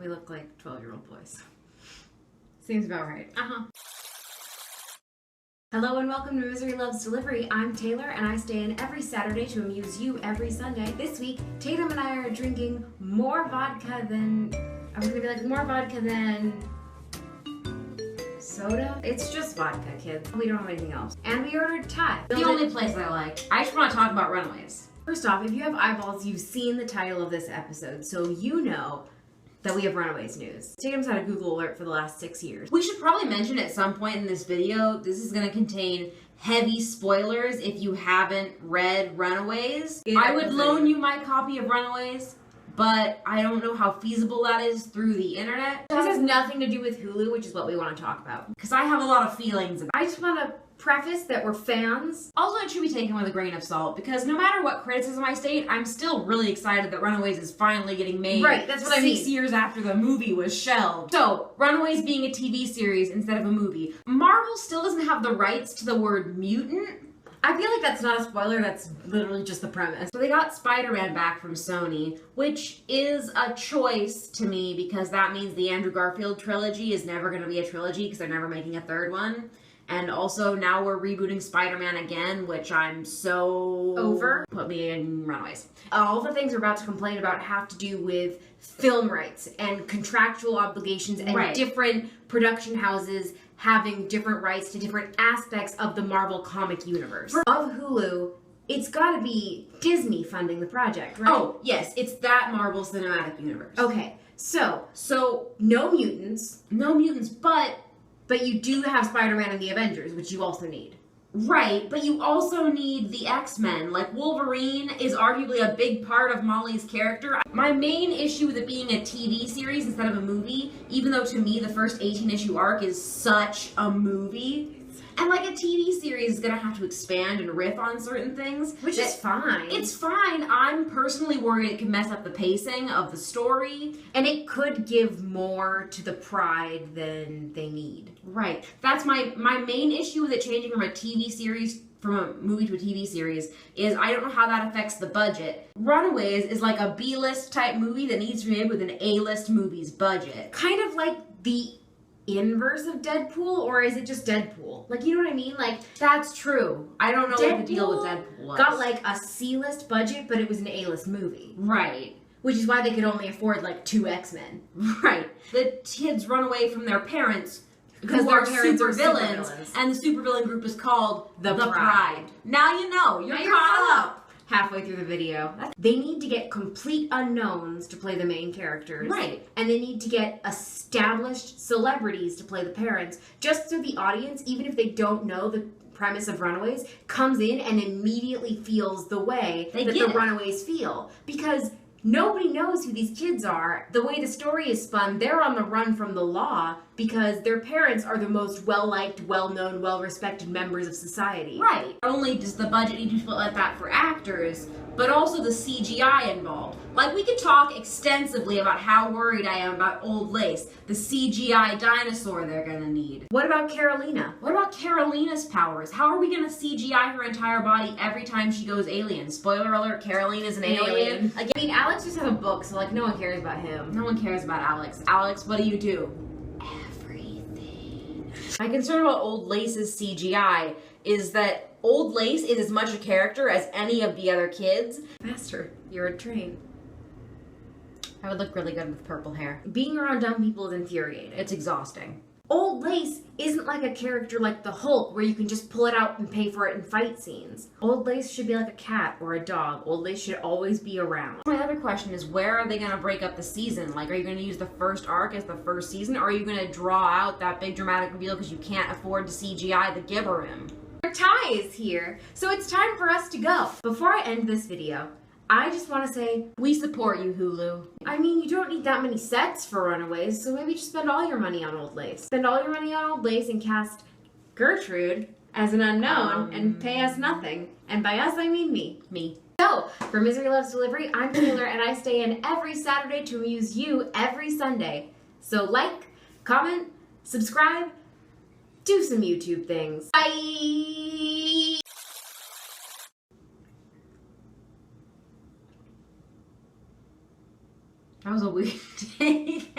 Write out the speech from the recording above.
We look like 12-year-old boys. Seems about right. Hello and welcome to Misery Loves Delivery. I'm Taylor and I stay in every Saturday to amuse you every Sunday. This week, Tatum and I are drinking more vodka than... I was gonna be like, more vodka than... soda? It's just vodka, kids. We don't have anything else. And we ordered Thai. The only place I like. I just want to talk about Runaways. First off, if you have eyeballs, you've seen the title of this episode, so you know that we have Runaways news. Tatum's had a Google alert for the last 6 years. We should probably mention at some point in this video, this is going to contain heavy spoilers if you haven't read Runaways. I would loan you my copy of Runaways, but I don't know how feasible that is through the internet. This has nothing to do with Hulu, which is what we want to talk about. Because I have a lot of feelings about it. I just want to preface that we're fans. Also, it should be taken with a grain of salt, because no matter what criticism I state, I'm still really excited that Runaways is finally getting made. Right, that's what I mean. 6 years after the movie was shelved. So, Runaways being a TV series instead of a movie. Marvel still doesn't have the rights to the word mutant. I feel like that's not a spoiler, that's literally just the premise. So they got Spider-Man back from Sony, which is a choice to me because that means the Andrew Garfield trilogy is never going to be a trilogy because they're never making a third one. And also now we're rebooting Spider-Man again, which I'm so over. Put me in Runaways. All the things we're about to complain about have to do with film rights and contractual obligations and different production houses having different rights to different aspects of the Marvel comic universe. Of Hulu, it's gotta be Disney funding the project, right? Oh, yes, it's that Marvel Cinematic Universe. Okay, so no mutants. No mutants, but you do have Spider-Man and the Avengers, which you also need. Right, but you also need the X-Men. Like, Wolverine is arguably a big part of Molly's character. My main issue with it being a TV series instead of a movie, even though to me the first 18-issue arc is such a movie, and like a TV series is gonna have to expand and riff on certain things. Which is fine. It's fine. I'm personally worried it could mess up the pacing of the story. And it could give more to the Pride than they need. Right. That's my main issue with it changing from a TV series, from a movie to a TV series, is I don't know how that affects the budget. Runaways is like a B-list type movie that needs to be made with an A-list movie's budget. Kind of like the inverse of Deadpool, or is it just Deadpool? Like, you know what I mean? Like, that's true. I don't know what the deal with Deadpool was. Got like a C-list budget, but it was an A-list movie. Right. Which is why they could only afford like 2 X-Men. Right. The kids run away from their parents because their parents are villains, and the supervillain group is called the Pride. Now you know. You're caught up. Halfway through the video. They need to get complete unknowns to play the main characters. Right. And they need to get established celebrities to play the parents, just so the audience, even if they don't know the premise of Runaways, comes in and immediately feels the way that the Runaways feel. Because nobody knows who these kids are. The way the story is spun, they're on the run from the law because their parents are the most well-liked, well-known, well-respected members of society. Right. Not only does the budget need to be split like that for actors, but also the CGI involved. Like, we could talk extensively about how worried I am about Old Lace, the CGI dinosaur they're gonna need. What about Carolina? What about Carolina's powers? How are we gonna CGI her entire body every time she goes alien? Spoiler alert, Carolina's an alien. Again, I mean, Alex just has a book, so like, no one cares about him. No one cares about Alex. Alex, what do you do? Everything. My concern about Old Lace's CGI is that Old Lace is as much a character as any of the other kids. Faster. You're a train. I would look really good with purple hair. Being around dumb people is infuriating. It's exhausting. Old Lace isn't like a character like the Hulk where you can just pull it out and pay for it in fight scenes. Old Lace should be like a cat or a dog. Old Lace should always be around. My other question is, where are they going to break up the season? Like, are you going to use the first arc as the first season, or are you going to draw out that big dramatic reveal because you can't afford to CGI the Gibberim? Ty is here, so it's time for us to go. Before I end this video, I just want to say, we support you, Hulu. I mean, you don't need that many sets for Runaways, so maybe just spend all your money on Old Lace. Spend all your money on Old Lace and cast Gertrude as an unknown and pay us nothing. And by us, I mean me. Me. So, for Misery Loves Delivery, I'm Taylor, and I stay in every Saturday to amuse you every Sunday. So like, comment, subscribe, do some YouTube things. Bye! That was a weird take.